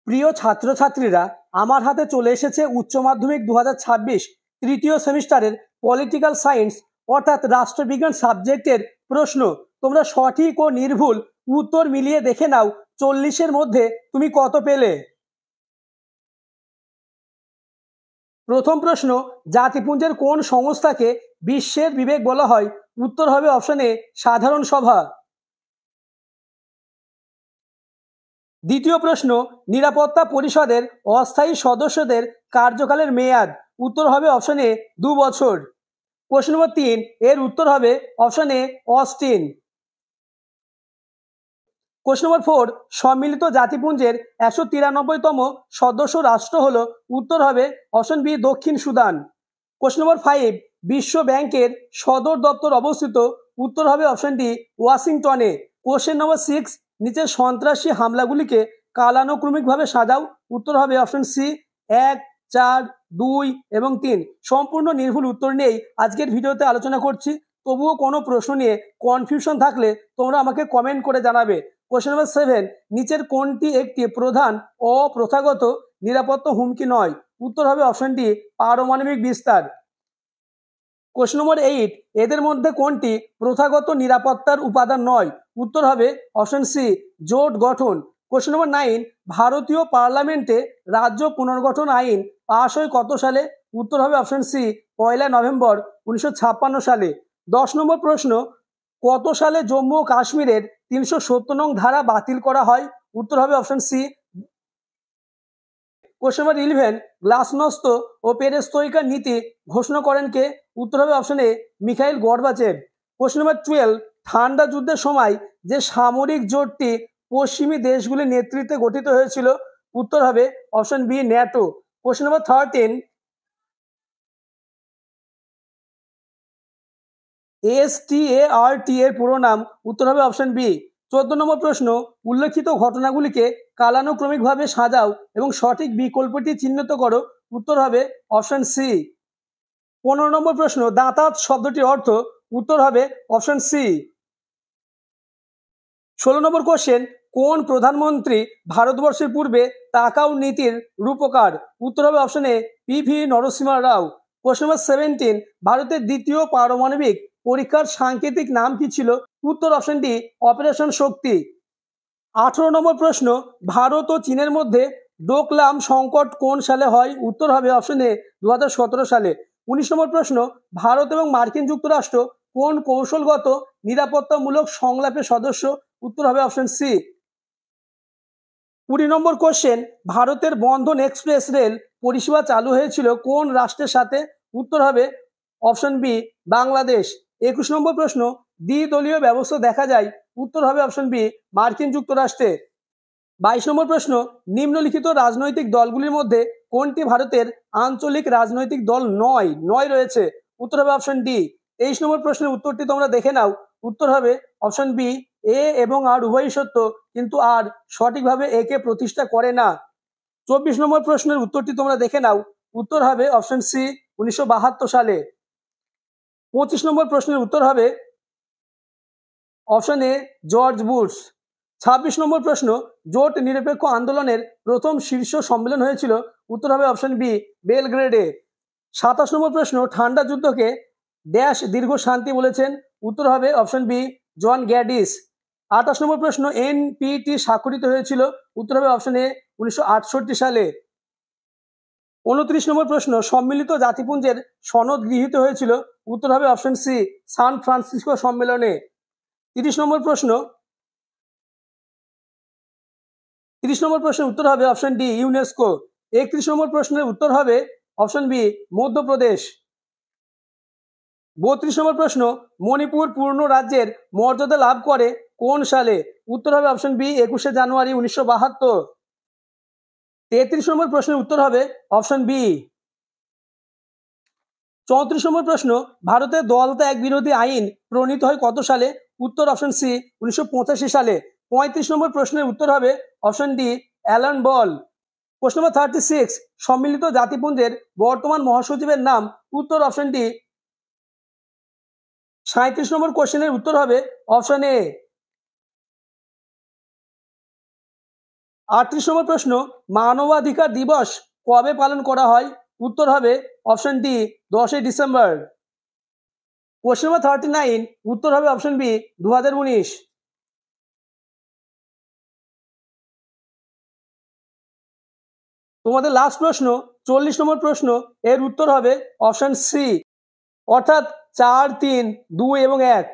প্রিয় ছাত্রছাত্রীরা, আমার হাতে চলে এসেছে উচ্চ মাধ্যমিক 2026 তৃতীয় সেমিস্টারের পলিটিক্যাল সায়েন্স অর্থাৎ রাষ্ট্রবিজ্ঞান সাবজেক্টের প্রশ্ন। তোমরা সঠিক ও নির্ভুল উত্তর মিলিয়ে দেখে নাও 40-এর মধ্যে তুমি কত পেলে। প্রথম প্রশ্ন, জাতিপুঞ্জের কোন সংস্থাকে বিশ্বের বিবেক বলা হয়? উত্তর হবে অপশন এ, সাধারণ সভা। দ্বিতীয় প্রশ্ন, নিরাপত্তা পরিষদের অস্থায়ী সদস্যদের কার্যকালের মেয়াদ? উত্তর হবে অপশন এ, 2 বছর। প্রশ্ন নম্বর 3, এর উত্তর হবে option A, Austin. Question number 4, সম্মিলিত জাতিপুঞ্জের 193তম সদস্য রাষ্ট্র হলো? উত্তর হবে অপশন বি, দক্ষিণ সুদান। কোশ্চেন নম্বর 5, বিশ্ব ব্যাংকের সদর দপ্তর অবস্থিত? উত্তর হবে অপশন ডি, ওয়াশিংটনে। কোশ্চেন নম্বর 6, নিচের সন্ত্রাসী হামলাগুলিকে কালানুক্রমিকভাবে সাজাও? উত্তর হবে অপশন সি, 1, 4, 2 এবং 3। সম্পূর্ণ নির্ভুল উত্তর নিয়েই আজকের ভিডিওতে আলোচনা করছি। তবুও কোনো প্রশ্ন নিয়ে কনফিউশন থাকলে তোমরা আমাকে কমেন্ট করে জানাবে। কোশ্চেন নম্বর 7, নিচের কোনটি একটি প্রধান অপ্রথাগত নিরাপত্তা হুমকি নয়? উত্তর হবে অপশন ডি, পারমাণবিক বিস্তার। কোশ্চেন নম্বর 8, এদের মধ্যে কোনটি প্রথাগত নিরাপত্তার উপাদান নয়? উত্তর হবে অপশন সি, জোট গঠন। কোশ্চেন নম্বর 9, ভারতীয় পার্লামেন্টে রাজ্য পুনর্গঠন আইন পাশ হয় কত সালে? উত্তর হবে অপশন সি, 1 নভেম্বর 1956 সালে। 10 নম্বর প্রশ্ন, কত সালে জম্মু ও কাশ্মীরের 370 নং ধারা বাতিল করা হয়? উত্তর হবে option C. Question number 11, glasnost ও পেরেস্ত্রয়িকা নীতি ঘোষণা করেন কে? উত্তর হবে option A, Mikhail Gorbachev. Question number 12, ঠান্ডা যুদ্ধের সময় যে সামরিক জোটটি পশ্চিমী দেশগুলির নেতৃত্বে গঠিত হয়েছিল? উত্তর হবে option B, NATO. Question number 13, START এর পুরো নাম? উত্তর হবে অপশন বি। 14 নম্বর প্রশ্ন, উল্লেখিত ঘটনাগুলিকে কালানুক্রমিকভাবে সাজাও এবং সঠিক বিকল্পটি চিহ্নিত করো? উত্তর হবে অপশন সি। 15 নম্বর প্রশ্ন, দাঁতাত শব্দটির অর্থ? উত্তর হবে অপশন সি। 16 নম্বর কোশ্চেন, কোন প্রধানমন্ত্রী ভারতবর্ষের পূর্বে তাকাউ নীতির রূপকার? উত্তর হবে option A, PV Narasimha Rao. Question number 17, ভারতের দ্বিতীয় পারমাণবিক পরীক্ষার সাংকেতিক নাম কি ছিল? উত্তর অপশন ডি, অপারেশন শক্তি। 18 নম্বর প্রশ্ন, ভারত ও চীনের মধ্যে ডোকলাম সংকট কোন সালে হয়? উত্তর হবে অপশন এ, 2017 সালে। 19 নম্বর প্রশ্ন, ভারত এবং মার্কিন যুক্তরাষ্ট্র কোন কৌশলগত নিরাপত্তামূলক সংলাপের সদস্য? উত্তর হবে অপশন সি। 20 নম্বর কোশ্চেন, ভারতের বন্ধন এক্সপ্রেস রেল পরিষেবা চালু হয়েছিল কোন রাষ্ট্রের সাথে? উত্তর হবে অপশন বি, বাংলাদেশ। 21 নম্বর প্রশ্ন, দ্বিদলীয় ব্যবস্থা দেখা যায়? উত্তর হবে অপশন বি, মার্কিন যুক্তরাষ্ট্রে। 22 নম্বর প্রশ্ন, নিম্নলিখিত রাজনৈতিক দলগুলির মধ্যে কোনটি ভারতের আঞ্চলিক রাজনৈতিক দল নয় রয়েছে? উত্তর হবে অপশন ডি। 23 নম্বর প্রশ্নের উত্তরটি তোমরা দেখে নাও। উত্তর হবে অপশন বি, এ এবং আর উভয়ই সত্য, কিন্তু আর সঠিকভাবে একে প্রতিষ্ঠা করে না। 24 নম্বর প্রশ্নের উত্তরটি তোমরা দেখে নাও। উত্তর হবে অপশন সি, 1972 সালে। 25 নম্বর প্রশ্নের উত্তর হবে অপশন এ, জর্জ বুশ। 26 নম্বর প্রশ্ন, জোট নিরপেক্ষ আন্দোলনের প্রথম শীর্ষ সম্মেলন হয়েছিল? উত্তর হবে অপশন বি, বেলগ্রেডে। 27 নম্বর প্রশ্ন, ঠান্ডা যুদ্ধকে ড্যাশ দীর্ঘ শান্তি বলেছেন? উত্তর হবে অপশন বি, জন গ্যাডিস। 28 নম্বর প্রশ্ন, NPT স্বাক্ষরিত হয়েছিল? উত্তর হবে অপশন এ, 1968 সালে। 29 নম্বর প্রশ্ন, সম্মিলিত জাতিপুঞ্জের সনদ গৃহীত হয়েছিল? উত্তর হবে অপশন সি, সান ফ্রান্সিসকো সম্মেলনে। 30 নম্বর প্রশ্ন, 30 নম্বর প্রশ্নের উত্তর হবে অপশন ডি, ইউনেস্কো। 31 নম্বর প্রশ্নের উত্তর হবে অপশন বি, মধ্যপ্রদেশ। 32 নম্বর প্রশ্ন, মণিপুর পূর্ণ রাজ্যের মর্যাদা লাভ করে কোন সালে? উত্তর হবে অপশন বি, 21 জানুয়ারি 1972। 33 নম্বর প্রশ্নের উত্তর হবে অপশন বি। 34 নম্বর প্রশ্ন, ভারতের দল ত্যাগ বিরোধী আইন প্রণীত হয় কত সালে? উত্তর অপশন সি, 1985 সালে। 35 নম্বর প্রশ্নের উত্তর হবে অপশন ডি, অ্যালান বল। প্রশ্ন নম্বর 36, সম্মিলিত জাতিপুঞ্জের বর্তমান মহাসচিবের নাম? উত্তর অপশন ডি। 37 নম্বর কোশ্চেনের উত্তর হবে অপশন এ। 38 নম্বর প্রশ্ন, মানবাধিকার দিবস কবে পালন করা হয়? উত্তর হবে option D 10 December. Question number 39, উত্তর হবে অপশন বি 2019। তোমাদের লাস্ট প্রশ্ন 40 নম্বর প্রশ্ন, এর উত্তর হবে অপশন সি, অর্থাৎ 4, 3, 2 এবং 1।